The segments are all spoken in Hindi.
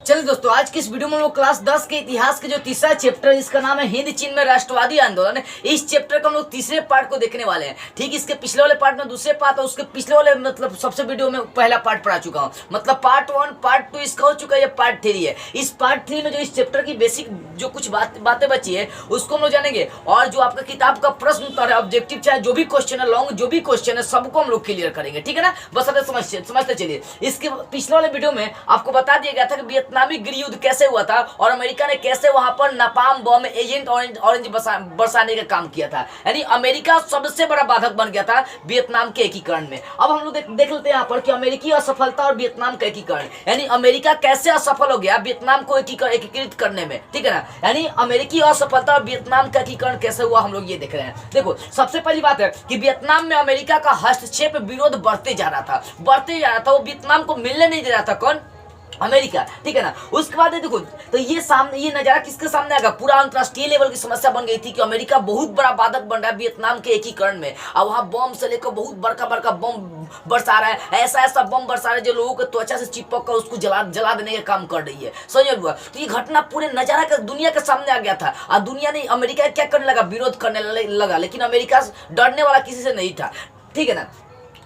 चलिए दोस्तों, आज की इस वीडियो में हम लोग क्लास 10 के इतिहास के जो तीसरा चैप्टर जिसका नाम है हिंद चीन में राष्ट्रवादी आंदोलन, इस चैप्टर का हम लोग तीसरे पार्ट को देखने वाले हैं। ठीक, इसके पिछले वाले पार्ट में दूसरे पार्ट और उसके पिछले वाले मतलब सबसे वीडियो में पहला पार्ट पढ़ा चुका हूँ। मतलब पार्ट 1 पार्ट 2 इसका हो चुका है, ये पार्ट 3 है। इस पार्ट 3 में जो इस चैप्टर की बेसिक जो कुछ बातें बची है उसको हम लोग जानेंगे, और जो आपका किताब का प्रश्न उत्तर है, ऑब्जेक्टिव चाहे जो भी क्वेश्चन है, लॉन्ग जो भी क्वेश्चन है, सबको हम लोग क्लियर करेंगे। ठीक है ना, बस अगर समझते चलिए। इसके पिछले वाले वीडियो में आपको बता दिया गया था कि वियतनामी गृह युद्ध कैसे हुआ था और अमेरिका ने कैसे वहां पर नापाम बम, एजेंट ऑरेंज बरसाने का काम किया था। यानी अमेरिका सबसे बड़ा बाधक बन गया था वियतनाम के एकीकरण में। अब हम लोग देख लेते हैं यहाँ पर कि अमेरिकी असफलता और वियतनाम का एकीकरण, यानी अमेरिका कैसे असफल हो गया वियतनाम को एकीकृत करने में। ठीक है ना, यानी अमेरिकी असफलता और वियतनाम का एकीकरण कैसे हुआ हम लोग ये देख रहे हैं। देखो, सबसे पहली बात है कि वियतनाम में अमेरिका का हस्तक्षेप विरोध बढ़ते जा रहा था। वो वियतनाम को मिलने नहीं दे रहा था। कौन? अमेरिका। ठीक है ना। उसके बाद देखो, तो ये नजारा किसके सामने आएगा? पूरा अंतरराष्ट्रीय लेवल की समस्या बन गई थी कि अमेरिका बहुत बड़ा बाधक बन रहा है वियतनाम के एकीकरण में। और वहां बम से लेकर बहुत बड़का बम बरसा रहा है, ऐसा बम बरसा रहा है जो लोगों के त्वचा से चिपक कर उसको जला देने का काम कर रही है। समझ हुआ? तो ये घटना पूरे नजारा का दुनिया के सामने आ गया था और दुनिया ने अमेरिका क्या करने लगा? विरोध करने लगा। लेकिन अमेरिका डरने वाला किसी से नहीं था। ठीक है ना।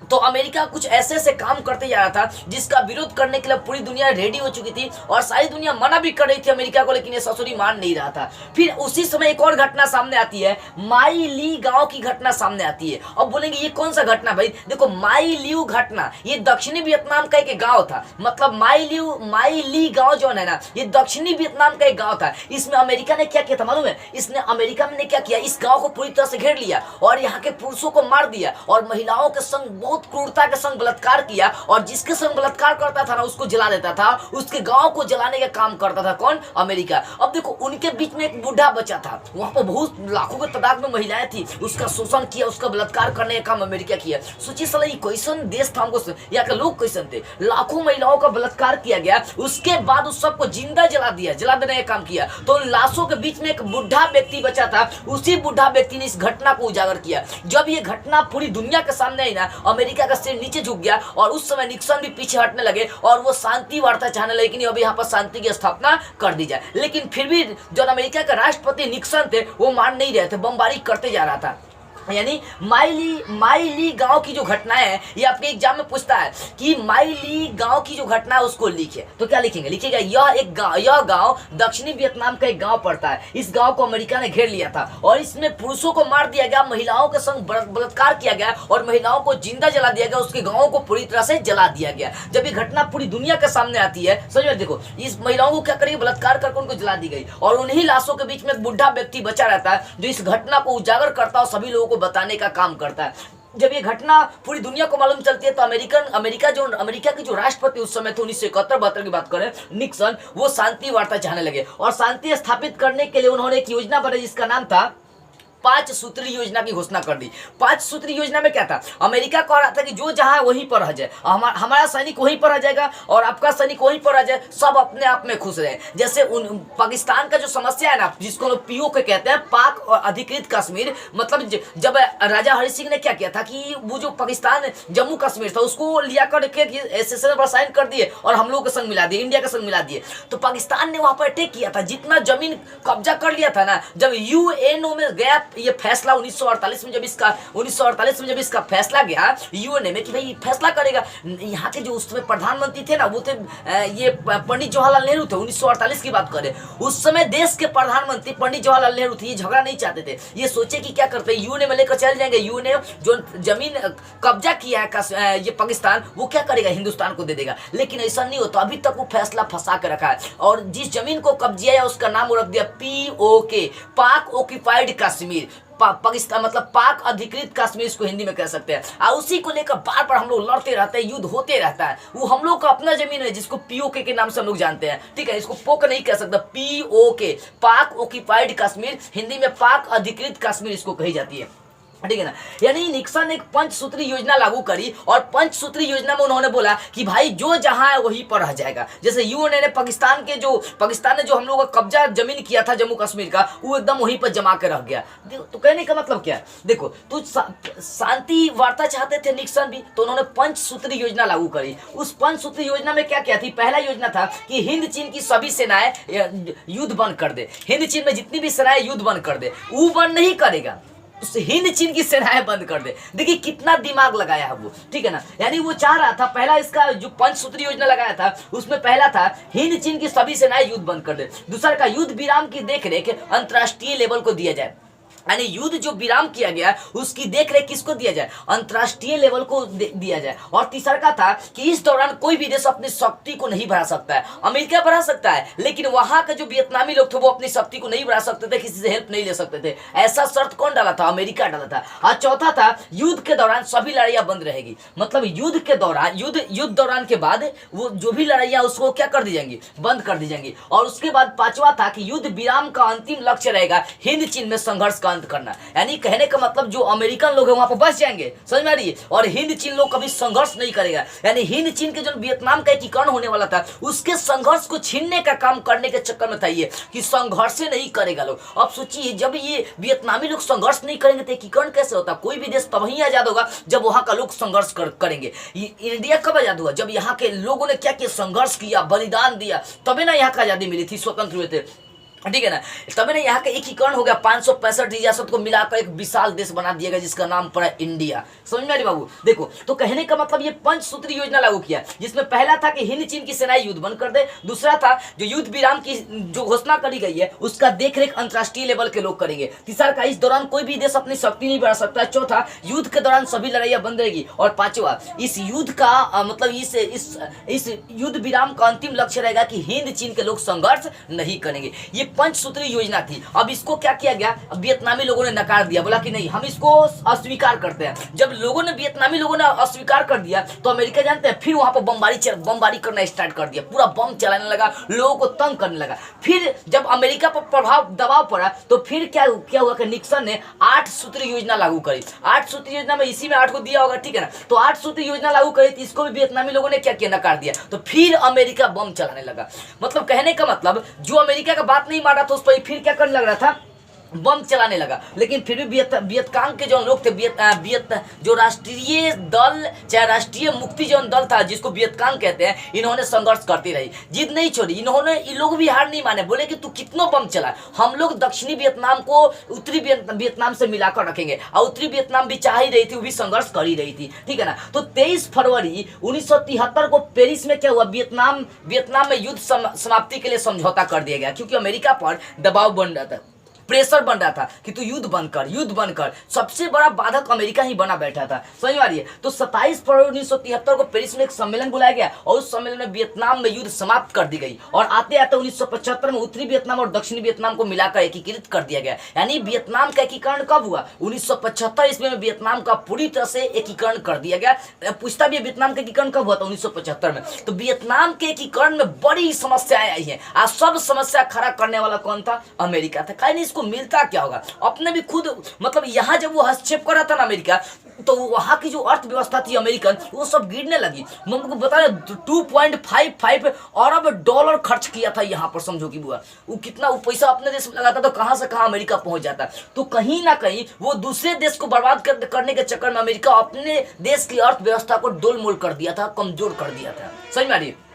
तो अमेरिका कुछ ऐसे काम करते जा रहा था जिसका विरोध करने के लिए पूरी दुनिया रेडी हो चुकी थी और सारी दुनिया मना भी कर रही थी अमेरिका को, लेकिन ये ससुरी मान नहीं रहा था। फिर उसी समय एक और घटना सामने आती है, माई ली गांव की घटना सामने आती है। अब बोलेंगे ये कौन सा घटना भाई? देखो, माई ल्यू घटना ये दक्षिणी वियतनाम का एक गाँव था। मतलब माई ली गाँव जो है ना, ये दक्षिणी वियतनाम का एक गाँव था। इसमें अमेरिका ने क्या किया था मालूम है? अमेरिका ने क्या किया, इस गाँव को पूरी तरह से घेर लिया और यहाँ के पुरुषों को मार दिया और महिलाओं के संग बहुत क्रूरता के संग बलात्कार किया और जिसके संग बलात्कार करता था ना उसको जला देता था। उसके गांव को जलाने का काम करता था। कौन? अमेरिका। अब देखो, उनके बीच में एक बूढ़ा बच्चा था, वहां पर बहुत लाखों के तादाद में महिलाएं थी, उसका शोषण किया, उसका बलात्कार करने का काम अमेरिका किया। सोचिए साला ये कैसन देश था, हमको यहाँ के लोग कैसन थे। लाखों महिलाओं का बलात्कार किया गया, उसके बाद उस सबको जिंदा जला देने का काम किया। तो उन लाशों के बीच में एक बुढ़ा व्यक्ति बचा था, उसी बुढ़ा व्यक्ति ने इस घटना को उजागर किया। जब ये घटना पूरी दुनिया के सामने आई ना, अमेरिका का सिर नीचे झुक गया और उस समय निक्सन भी पीछे हटने लगे और वो शांति वार्ता चाहने लगे कि अब यहाँ पर शांति की स्थापना कर दी जाए। लेकिन फिर भी जो अमेरिका के राष्ट्रपति निक्सन थे वो मान नहीं रहे थे, बमबारी करते जा रहा था। यानी माई ली गांव की जो घटना है, ये आपके एग्जाम में पूछता है कि माई ली गांव की जो घटना है उसको लिखे, तो क्या लिखेंगे? लिखेगा यह गांव दक्षिणी वियतनाम का एक गांव पड़ता है। इस गांव को अमेरिका ने घेर लिया था और इसमें पुरुषों को मार दिया गया, महिलाओं के संग बलात्कार किया गया और महिलाओं को जिंदा जला दिया गया, उसके गाँव को पूरी तरह से जला दिया गया। जब ये घटना पूरी दुनिया के सामने आती है, समझ में, देखो इस महिलाओं को क्या करेगी? बलात्कार करके उनको जला दी गई और उन्हीं लाशों के बीच में एक बुढ़ा व्यक्ति बचा रहता है जो इस घटना को उजागर करता है और सभी लोगों को बताने का काम करता है। जब ये घटना पूरी दुनिया को मालूम चलती है तो अमेरिका के जो राष्ट्रपति उस समय थे 1971-72 की बात करें, निक्सन, वो शांति वार्ता चाहने लगे और शांति स्थापित करने के लिए उन्होंने एक योजना बनाई जिसका नाम था 5 सूत्री योजना की घोषणा कर दी। 5 सूत्री योजना में क्या था? अमेरिका कह रहा था कि जो जहां वहीं पर रह जाए, हमारा सैनिक वहीं पर रह जाएगा और आपका सैनिक वहीं पर रह जाए, सब अपने आप में खुश रहे। जैसे पाकिस्तान का जो समस्या है ना, जिसको लोग POK कहते हैं, पाक और अधिकृत कश्मीर, मतलब जब राजा हरि सिंह ने क्या किया था कि वो जो पाकिस्तान जम्मू कश्मीर था उसको लिया कर SSN पर साइन कर दिए और हम लोग के संग मिला दिए, इंडिया के संग मिला दिए। तो पाकिस्तान ने वहां पर अटैक किया था, जितना जमीन कब्जा कर लिया था ना। जब UNO में गया ये फैसला 1948 में, जब इसका फैसला गया यूएनए में कि भाई फैसला करेगा, यहाँ के जो उस समय प्रधानमंत्री थे ना वो थे ये पंडित जवाहरलाल नेहरू थे। 1948 की बात करें, उस समय देश के प्रधानमंत्री पंडित जवाहरलाल नेहरू थे। ये झगड़ा नहीं चाहते थे, ये सोचे कि क्या करते हैं, यूएनए में लेकर चल जाएंगे। यूएनए जो जमीन कब्जा किया है ये पाकिस्तान, वो क्या करेगा? हिंदुस्तान को दे देगा। लेकिन ऐसा नहीं होता, अभी तक वो फैसला फंसा के रखा है और जिस जमीन को कब्जा है उसका नाम रख दिया POK, पाक ऑक्यूपाइड कश्मीर। पाकिस्तान मतलब पाक अधिकृत कश्मीर इसको हिंदी में कह सकते हैं। और उसी को लेकर बार बार हम लोग लड़ते रहते हैं, युद्ध होते रहता है। वो हम लोग का अपना जमीन है जिसको POK के नाम से हम लोग जानते हैं। ठीक है, इसको पोक नहीं कह सकता, POK, पाक ऑक्यूपाइड कश्मीर, हिंदी में पाक अधिकृत कश्मीर इसको कही जाती है। ठीक है ना। यानी निक्सन ने एक पंचसूत्री योजना लागू करी और पंचसूत्री योजना में उन्होंने बोला कि भाई जो जहां है वहीं पर रह जाएगा। जैसे यूएन ने पाकिस्तान ने जो हम लोगों का कब्जा जमीन किया था जम्मू कश्मीर का, वो एकदम वहीं पर जमा के रह गया। तो कहने का मतलब क्या है, देखो तो शांति वार्ता चाहते थे निक्सन भी, तो उन्होंने पंचसूत्री योजना लागू करी। उस पंचसूत्री योजना में क्या क्या थी, पहला योजना था कि हिंद चीन की सभी सेनाएं युद्ध बंद कर दे। हिंद चीन में जितनी भी सेनाएं युद्ध बंद कर दे। वो बंद नहीं करेगा, हिंद चीन की सेनाएं बंद कर दे। देखिए कितना दिमाग लगाया है वो, ठीक है ना। यानी वो चाह रहा था, पहला इसका जो पंचसूत्री योजना लगाया था उसमें पहला था हिंद चीन की सभी सेनाएं युद्ध बंद कर दे। दूसरा का युद्ध विराम की देखरेख अंतर्राष्ट्रीय लेवल को दिया जाए। यानी युद्ध जो विराम किया गया उसकी देखरेख किसको दिया जाए, अंतर्राष्ट्रीय लेवल को दिया जाए। और तीसरा का था कि इस दौरान कोई भी देश अपनी शक्ति को नहीं बढ़ा सकता है। अमेरिका बढ़ा सकता है लेकिन वहां का जो वियतनामी लोग थे वो अपनी शक्ति को नहीं बढ़ा सकते थे, किसी से हेल्प नहीं ले सकते थे। ऐसा शर्त कौन डाला था, अमेरिका डाला था। और चौथा था युद्ध के दौरान सभी लड़ाइयां बंद रहेगी। मतलब युद्ध के दौरान युद्ध दौरान के बाद वो जो भी लड़ाइयां उसको क्या कर दी जाएंगी, बंद कर दी जाएंगी। और उसके बाद पांचवा था कि युद्ध विराम का अंतिम लक्ष्य रहेगा हिंद चीन में संघर्ष अंत करना। यानी कहने का मतलब जो अमेरिकन लोग हैं वहां पर बच जाएंगे, समझ में आ रही है, और हिंद चीन लोग कभी संघर्ष नहीं करेगा। यानी हिंद चीन के जो वियतनाम का एकीकरण होने वाला था उसके संघर्ष को छीनने का काम करने के चक्कर में था ये कि संघर्ष नहीं करेगा लोग। अब सोचिए जब ये वियतनामी लोग संघर्ष नहीं करेंगे तो एकीकरण कैसे होता। कोई भी देश तब ही आजाद होगा जब वहां का लोग संघर्ष करेंगे। इंडिया कब आजाद हुआ, जब यहाँ के लोगों ने क्या किया, संघर्ष किया, बलिदान दिया, तभी ना यहाँ का आजादी मिली थी, स्वतंत्र हुए थे, ठीक है ना। तभी ना यहाँ का एकीकरण हो गया, 565 रियासत को मिलाकर एक विशाल देश बना दिया गया जिसका नाम पड़ा इंडिया। समझ में आ रही बाबू। देखो तो कहने का मतलब ये पंचसूत्री योजना लागू किया जिसमें पहला था कि हिंद चीन की सेनाएं युद्ध बंद कर दे। दूसरा था जो युद्ध विराम की जो घोषणा करी गई है उसका देखरेख अंतर्राष्ट्रीय लेवल के लोग करेंगे। तीसरा का इस दौरान कोई भी देश अपनी शक्ति नहीं बढ़ा सकता। चौथा युद्ध के दौरान सभी लड़ाइयां बंद रहेगी। और पांचवा इस युद्ध का मतलब इस युद्ध विराम का अंतिम लक्ष्य रहेगा कि हिंद चीन के लोग संघर्ष नहीं करेंगे। ये पंचसूत्री योजना थी। अब इसको क्या किया गया, वियतनामी लोगों ने नकार दिया, बोला कि नहीं हम इसको अस्वीकार करते हैं। जब वियतनामी लोगों ने अस्वीकार कर दिया तो अमेरिका जानते हैं फिर वहां पर बमबारी करना स्टार्ट कर दिया, पूरा बम चलाने लगा, लोगों को तंग करने लगा। फिर जब अमेरिका पर दबाव पड़ा तो फिर क्या हुआ कि निक्सन ने 8 सूत्री योजना लागू करी। 8 सूत्री योजना में इसी में 8 को दिया होगा, ठीक है ना। तो 8 सूत्री योजना लागू करी तो इसको भी वियतनामी लोगों ने क्या किया, नकार दिया। तो फिर अमेरिका बम चलाने लगा। मतलब कहने का मतलब जो अमेरिका का बात नहीं माना तो उस पर फिर क्या करने लग रहा था, बम चलाने लगा। लेकिन फिर भी वियतकांग के जो लोग थे, जो राष्ट्रीय दल चाहे राष्ट्रीय मुक्ति जो दल था जिसको वियतकांग कहते हैं, इन्होंने संघर्ष करती रही, जिद नहीं छोड़ी। ये लोग भी हार नहीं माने, बोले कि तू कितना बम चला, हम लोग दक्षिणी वियतनाम को उत्तरी वियतनाम से मिलाकर रखेंगे। और उत्तरी वियतनाम भी चाह ही रही थी, वो भी संघर्ष कर ही रही थी, ठीक है ना। तो 23 फरवरी 1973 को पेरिस में क्या हुआ, वियतनाम में युद्ध समाप्ति के लिए समझौता कर दिया गया क्योंकि अमेरिका पर दबाव बन रहा था, प्रेशर बन रहा था कि तू युद्ध बंद कर। सबसे बड़ा बाधक अमेरिका ही बना बैठा था, समझ में आ रही है। तो 27 फरवरी 1973 को पेरिस में एक सम्मेलन बुलाया गया और उस सम्मेलन में वियतनाम में युद्ध समाप्त कर दी गई। और आते आते 1975 में उत्तरी वियतनाम और दक्षिणी वियतनाम को मिलाकर एकीकृत कर दिया गया। यानी वियतनाम का एकीकरण कब हुआ, 1975 ईस्वी में वियतनाम का पूरी तरह से एकीकरण कर दिया गया। पूछता भी वियतनाम का एकीकरण कब हुआ था, 1975 में। तो वियतनाम के एकीकरण में बड़ी समस्याएं आई हैं। आज सब समस्या खड़ा करने वाला कौन था, अमेरिका था। कहीं नहीं मिलता क्या होगा, अपने भी खुद मतलब यहाँ जब वो हस्तक्षेप कर रहा था ना अमेरिका, तो वहां की जो अर्थव्यवस्था थी अमेरिकन, वो सब गिरने लगी। मैं आपको बता रहे 2.55 अरब डॉलर खर्च किया था यहाँ पर, समझो कि बुआ वो कितना वो पैसा अपने देश में लगाता तो कहां से कहां अमेरिका पहुंच जाता। तो कहीं ना कहीं वो दूसरे देश को बर्बाद करने के चक्कर में अमेरिका अपने देश की अर्थव्यवस्था को डोलमोल कर दिया था, कमजोर कर दिया था। समझ में आ रही है।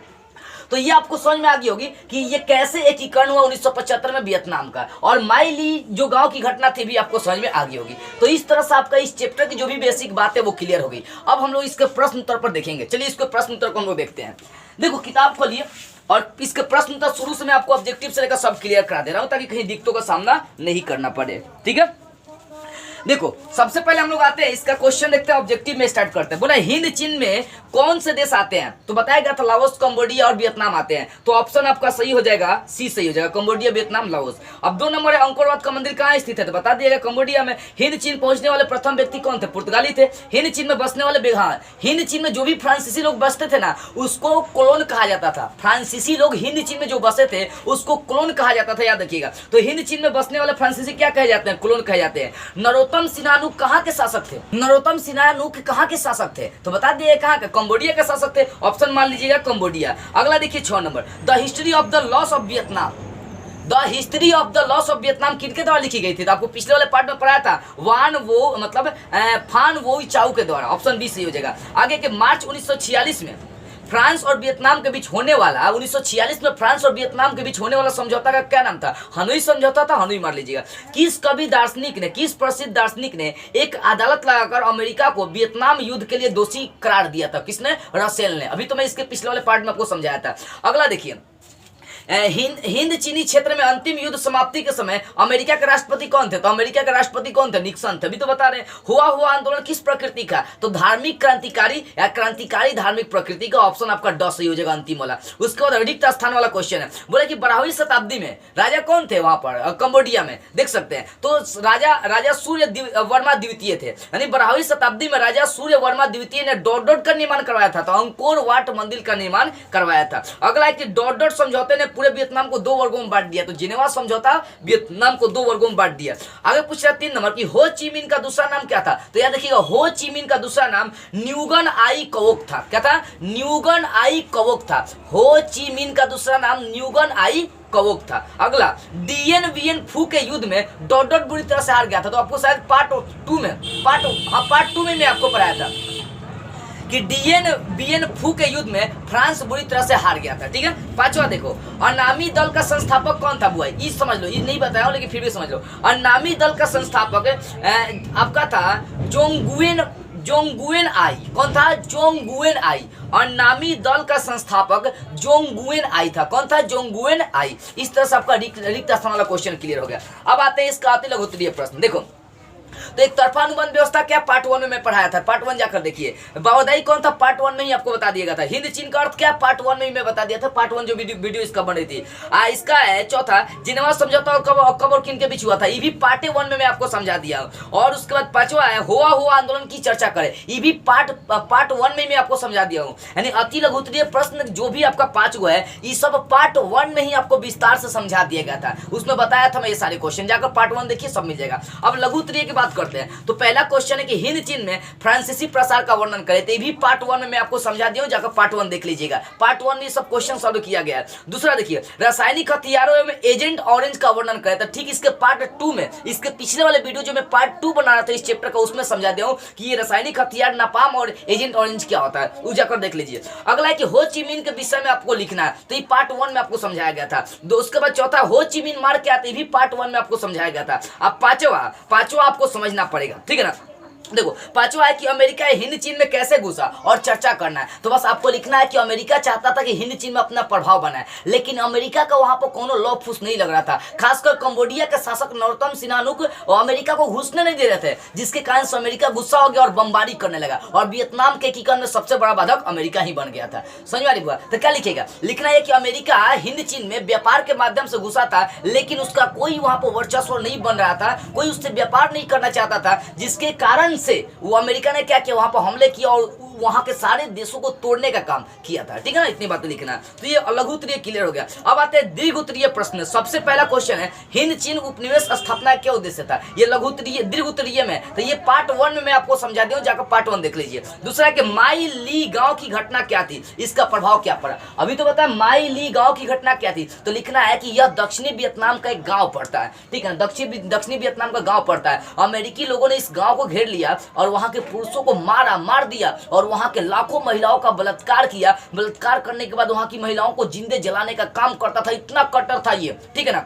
तो ये आपको समझ में आ गई होगी कि ये कैसे एकीकरण हुआ 1975 में वियतनाम का। और माई ली जो गांव की घटना थी भी आपको समझ में आ गई होगी। तो इस तरह से आपका इस चैप्टर की जो भी बेसिक बात है वो क्लियर हो गई। अब हम लोग इसके प्रश्न उत्तर पर देखेंगे। चलिए इसके प्रश्न उत्तर को हम लोग देखते हैं। देखो किताब खोलिए और इसके प्रश्न उत्तर शुरू से मैं आपको ऑब्जेक्टिव से लेकर सब क्लियर करा दे रहा हूं ताकि कहीं दिक्कतों का सामना नहीं करना पड़े, ठीक है। देखो सबसे पहले हम लोग आते हैं, इसका क्वेश्चन देखते हैं, ऑब्जेक्टिव में स्टार्ट करते हैं। बोला हिंद चीन में कौन से देश आते हैं, तो बताया गया था लाओस, कंबोडिया और वियतनाम आते हैं। तो ऑप्शन आपका सही हो जाएगा, सी सही हो जाएगा, कंबोडिया, वियतनाम, लाओस। अब 2 नंबर है अंकोर वाट का मंदिर कहाँ स्थित है, तो बता दिया गया कंबोडिया में। हिंद चीन पहुंचने वाले प्रथम व्यक्ति कौन थे, पुर्तगाली थे। हिंद चीन में बसने वाले हिंद चीन में जो भी फ्रांसीसी लोग बसते थे ना उसको कोलोन कहा जाता था। फ्रांसीसी लोग हिंद चीन में जो बसे थे उसको कोलोन कहा जाता था, याद रखिएगा। तो हिंद चीन में बसने वाले फ्रांसीसी क्या कहे जाते हैं, कोलोन कहे जाते हैं। नरोत्तम सिन्हा कहाँ के शासक थे? नरोत्तम सिन्हा कहाँ के शासक थे? तो बता दिए कहाँ के, कंबोडिया के शासक थे। ऑप्शन मान लीजिएगा कंबोडिया। अगला देखिए 6 number, the history of the loss of Vietnam. The history of the loss of Vietnam किनके द्वारा लिखी गई थी? तो आपको पिछले वाले पार्ट में पढ़ाया था, फान वो चाउ के द्वारा। ऑप्शन बी सही हो जाएगा। आगे के मार्च 1946 में फ्रांस और वियतनाम के बीच होने वाला 1946 में फ्रांस और वियतनाम के बीच होने वाला समझौता का क्या नाम था? हनोई समझौता था। हनोई मार लीजिएगा। किस कवि दार्शनिक ने, किस प्रसिद्ध दार्शनिक ने एक अदालत लगाकर अमेरिका को वियतनाम युद्ध के लिए दोषी करार दिया था? किसने? रसेल ने। अभी तो मैं इसके पिछले वाले पार्ट में आपको समझाया था। अगला देखिए, हिंद चीनी क्षेत्र में अंतिम युद्ध समाप्ति के समय अमेरिका के राष्ट्रपति कौन थे? तो अमेरिका के राष्ट्रपति कौन थे? निक्सन थे। अभी तो बता रहे हैं। हुआ आंदोलन किस प्रकृति का? तो धार्मिक क्रांतिकारी या क्रांतिकारी धार्मिक प्रकृति का। ऑप्शन आपका ड सही हो जाएगा, अंतिम वाला। उसके बाद रिक्त स्थान वाला क्वेश्चन है। बोले कि 12वीं शताब्दी में राजा कौन थे वहां पर कंबोडिया में? देख सकते हैं। तो राजा सूर्य वर्मा द्वितीय थे, यानी 12वीं शताब्दी में राजा सूर्य वर्मा द्वितीय ने डॉट का निर्माण करवाया था। तो अंकोर वाट मंदिर का निर्माण करवाया था। अगला है कि डॉट समझौते ने पूरे वियतनाम को 2 वर्गों में बांट दिया। तो जिनेवा समझौता वियतनाम को 2 वर्गों में बांट दिया। आगे पूछ रहा 3 नंबर की हो ची मिन का दूसरा नाम क्या था? तो याद रखिएगा, हो ची मिन का दूसरा नाम न्यूगन आई कवोक था। क्या था? न्यूगन आई कवोक था। हो ची मिन का दूसरा नाम न्यूगन आई कवोक था। अगला, डीएन वीएन फू के युद्ध में डॉट बुरी तरह से हार गया था। तो आपको शायद पार्ट 2 में मैं आपको पढ़ाया था कि बीएन फू के युद्ध में फ्रांस बुरी तरह से हार गया था। ठीक है। 5वां देखो, अनामी दल का संस्थापक कौन था? बुआ, ये समझ लो, ये नहीं बताया लेकिन फिर भी समझ लो। अनामी दल का संस्थापक आपका था जोंगुएन आई। कौन था? जोंगुएन आई। अनामी दल का संस्थापक जोंगुएन आई था। कौन था? जोंगुएन आई। इस तरह से आपका रिक्त स्थान वाला क्वेश्चन क्लियर हो गया। अब आते हैं इसका अति लघु उत्तरीय प्रश्न। देखो, तो एक तरफा अनुबंध व्यवस्था क्या पार्ट 1 में मैं पढ़ाया था। पार्ट 1 जाकर देखिए। बावदाई कौन था? पार्ट 1 में ही आपको बता दिया गया था। हिंद चीन का अर्थ क्या? पार्ट 1 में ही मैं बता दिया था। पार्ट 1 जो वीडियो इसका बन रही थी। इसका है चौथा, जिनेवा समझौता और कब और किन के बीच हुआ था? ये भी पार्ट 1 में मैं आपको समझा दिया। और उसके बाद 5वां है हुआ आंदोलन की चर्चा करें। ये भी पार्ट 1 में मैं आपको समझा दिया हूँ। यानी अति लघु उत्तरीय प्रश्न जो भी आपका 5 गो है, ये सब पार्ट 1 में ही आपको विस्तार से समझा दिया गया था। उसमें बताया था मैं ये सारे क्वेश्चन। जाकर पार्ट 1 देखिए, सब मिल जाएगा। अब लघु उत्तरीय की बात करते हैं। तो पहला क्वेश्चन है कि हिंद चीन में फ्रांसीसी प्रसार का वर्णन करें। तो ये भी पार्ट 1 में मैं आपको समझा दिया हूं, जाकर पार्ट 1 देख लीजिएगा। पार्ट 1 में सब क्वेश्चन सॉल्व किया गया है। दूसरा देखिए, रासायनिक हथियारों में एजेंट ऑरेंज का वर्णन करें। तो ठीक इसके पार्ट 2 में, इसके पिछले वाले वीडियो जो मैं पार्ट 2 बना रहा था इस चैप्टर का, उसमें समझा दिया हूं कि ये रासायनिक हथियार नापाम और एजेंट ऑरेंज क्या होता है, वो जाकर देख लीजिए। अगला है कि हो ची मिन के विषय में आपको लिखना है। तो ये पार्ट 1 में आपको समझाया गया था। उसके बाद चौथा, हो ची मिन मार क्या आता है, ये भी पार्ट 1 में आपको समझाया गया था। अब पांचवा आपको समझना पड़ेगा। ठीक है ना। देखो, 5वां है कि अमेरिका हिंद चीन में कैसे घुसा और चर्चा करना है। तो बस आपको लिखना है कि अमेरिका चाहता था कि हिंद चीन में अपना प्रभाव बनाए, लेकिन अमेरिका का वहां पर कोनो लॉ फूस नहीं लग रहा था। खासकर कंबोडिया के शासक नरोत्तम सिन्हा अमेरिका को घुसने नहीं दे रहे थे, जिसके कारण से अमेरिका गुस्सा हो गया और बमबारी करने लगा। और वियतनाम के एकीकरण में सबसे बड़ा बाधक अमेरिका ही बन गया था। समझ में आ रही हुआ? तो क्या लिखेगा? लिखना है कि अमेरिका हिंद चीन में व्यापार के माध्यम से घुसा था, लेकिन उसका कोई वहां पर वर्चस्व नहीं बन रहा था, कोई उससे व्यापार नहीं करना चाहता था, जिसके कारण से वो अमेरिका ने क्या किया, वहां पर हमले किया और वहां के सारे देशों को तोड़ने का काम किया था। ठीक है ना। इतनी बातें लिखना। तो ये लघु उत्तरीय क्लियर हो गया। अब आते हैं दीर्घ उत्तरीय प्रश्न। सबसे पहला क्वेश्चन है, हिंद चीन उपनिवेश स्थापना क्या उद्देश्य था? ये लघु उत्तरीय दीर्घ उत्तरीय में। तो ये पार्ट 1 में मैं आपको समझा दिया, जाकर पार्ट 1 देख लीजिए। दूसरा है कि माई ली गांव की घटना क्या थी, इसका प्रभाव क्या पड़ा? अभी तो बताया माई ली गांव की घटना क्या थी। तो लिखना है कि यह दक्षिणी वियतनाम का एक गांव पड़ता है। ठीक है, दक्षिणी वियतनाम का गांव पड़ता है। अमेरिकी लोगों ने इस गांव को घेर लिया और वहां के पुरुषों को मार दिया और वहां के लाखों महिलाओं का बलात्कार किया। बलात्कार करने के बाद वहां की महिलाओं को जिंदे जलाने का काम करता था। इतना कट्टर था ये। ठीक है ना।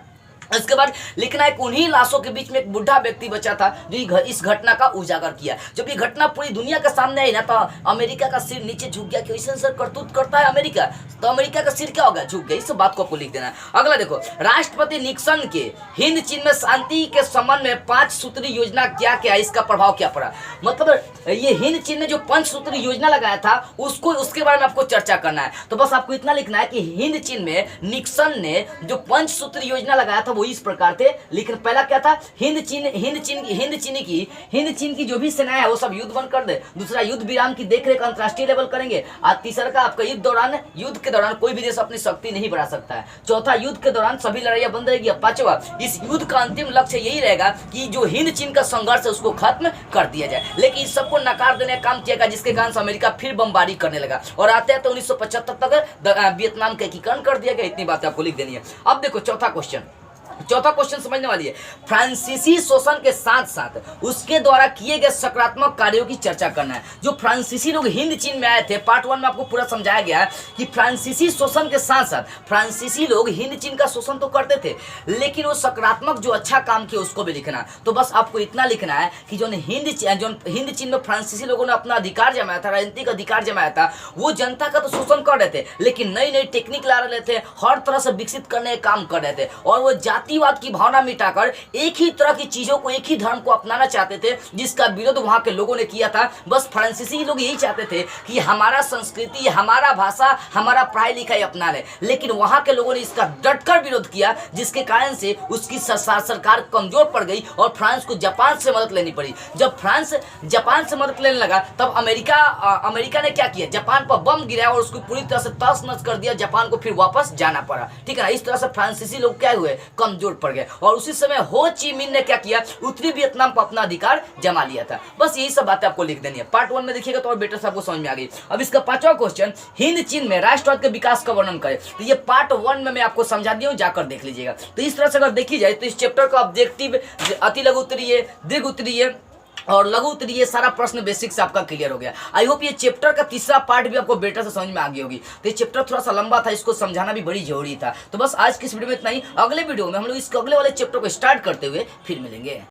इसके बाद लिखना है कि उन्हीं लाशों के बीच में एक बुढ़ा व्यक्ति बचा था जो इस घटना का उजागर किया। जब ये घटना पूरी दुनिया के सामने आई ना, तो अमेरिका का सिर नीचे झुक गया कि ऐसा सर करतूत करता है अमेरिका। तो अमेरिका का सिर क्या होगा? झुक गया। इस बात को आपको लिख देना है। अगला देखो, राष्ट्रपति निक्सन के हिंद चीन में शांति के संबंध में 5 सूत्री योजना क्या क्या है, इसका प्रभाव क्या पड़ा? मतलब ये हिंद चीन ने जो 5 सूत्री योजना लगाया था, उसके बारे में आपको चर्चा करना है। तो बस आपको इतना लिखना है कि हिंद चीन में निक्सन ने जो 5 सूत्री योजना लगाया था वो इस प्रकार थे। लेकिन पहला क्या था, हिंद चीन की जो भी सेनाएं है वो सब युद्ध बंद कर दे। दूसरा, युद्ध विराम की देखरेख अंतरराष्ट्रीय लेवल करेंगे। और तीसरा का आपका युद्ध के दौरान कोई भी देश अपनी शक्ति नहीं बढ़ा सकता है। चौथा, युद्ध के दौरान सभी लड़ाइयां बंद रहेगी। पांचवा, इस युद्ध का अंतिम लक्ष्य यही रहेगा कि जो हिंद चीन का संघर्ष है उसको खत्म कर दिया जाए। लेकिन इस सबको नकार देने का काम किया गया, जिसके कारण से अमेरिका फिर बमबारी करने लगा और आते हैं तो 1975 तक वियतनाम का एकीकरण कर दिया गया। इतनी बात आपको लिख देनी है। अब देखो चौथा क्वेश्चन समझने वाली है। फ्रांसीसी शोषण के साथ साथ उसके द्वारा किए गए सकारात्मक कार्यों की चर्चा करना है। जो फ्रांसीसी लोग हिंद चीन में आए थे, पार्ट 1 में आपको पूरा समझाया गया है कि फ्रांसीसी शोषण के साथ साथ फ्रांसीसी लोग हिंद चीन का शोषण तो करते थे, लेकिन वो सकारात्मक जो अच्छा काम किया उसको भी लिखना। तो बस आपको इतना लिखना है कि जो हिंद चीन में फ्रांसीसी लोगों ने अपना अधिकार जमाया था, राजनीतिक अधिकार जमाया था, वो जनता का तो शोषण कर रहे थे, लेकिन नई नई टेक्निक ला रहे थे, हर तरह से विकसित करने का काम कर रहे थे। और वो जातिवाद की भावना मिटाकर एक ही तरह की चीजों को, एक ही धर्म को अपनाना चाहते थे, जिसका विरोध वहां के लोगों ने किया था। बस फ्रांसीसी लोग यही चाहते थे कि हमारा संस्कृति, हमारा भाषा, हमारा पढ़ाई लिखाई अपना ले, लेकिन वहां के लोगों ने इसका डटकर विरोध किया, जिसके कारण से उसकी सरकार कमजोर पड़ गई और फ्रांस को जापान से मदद लेनी पड़ी। जब फ्रांस जापान से मदद लेने लगा तब अमेरिका ने क्या किया, जापान पर बम गिराया और उसको पूरी तरह से तहस नहस कर दिया। जापान को फिर वापस जाना पड़ा। ठीक है ना, इस तरह से फ्रांसीसी लोग क्या हुए, कमजोर पड़ गए। और उसी समय हो ची मिन ने क्या किया, उत्तरी वियतनाम पर अपना अधिकार जमा लिया था। बस यही सब बातें आपको लिख देनी है। पार्ट 1 में देखिएगा तो और बेटर से आपको समझ में आ गई। अब इसका 5वां क्वेश्चन, हिंद चीन में राष्ट्रवाद के विकास का वर्णन करें। तो ये पार्ट 1 में मैं आपको समझा दिया हूं, जाकर देख लीजिएगा। तो इस तरह से अगर देखी जाए तो इस चैप्टर का ऑब्जेक्टिव अति लघु उत्तरीय, दीर्घ उत्तरीय और लघु उत्तरीय सारा प्रश्न बेसिक से आपका क्लियर हो गया। आई होप ये चैप्टर का तीसरा पार्ट भी आपको बेटर से समझ में आ गई होगी। तो ये चैप्टर थोड़ा सा लंबा था, इसको समझाना भी बड़ी जरूरी था। तो बस आज की इस वीडियो में इतना ही। अगले वीडियो में हम लोग इस अगले वाले चैप्टर को स्टार्ट करते हुए फिर मिलेंगे।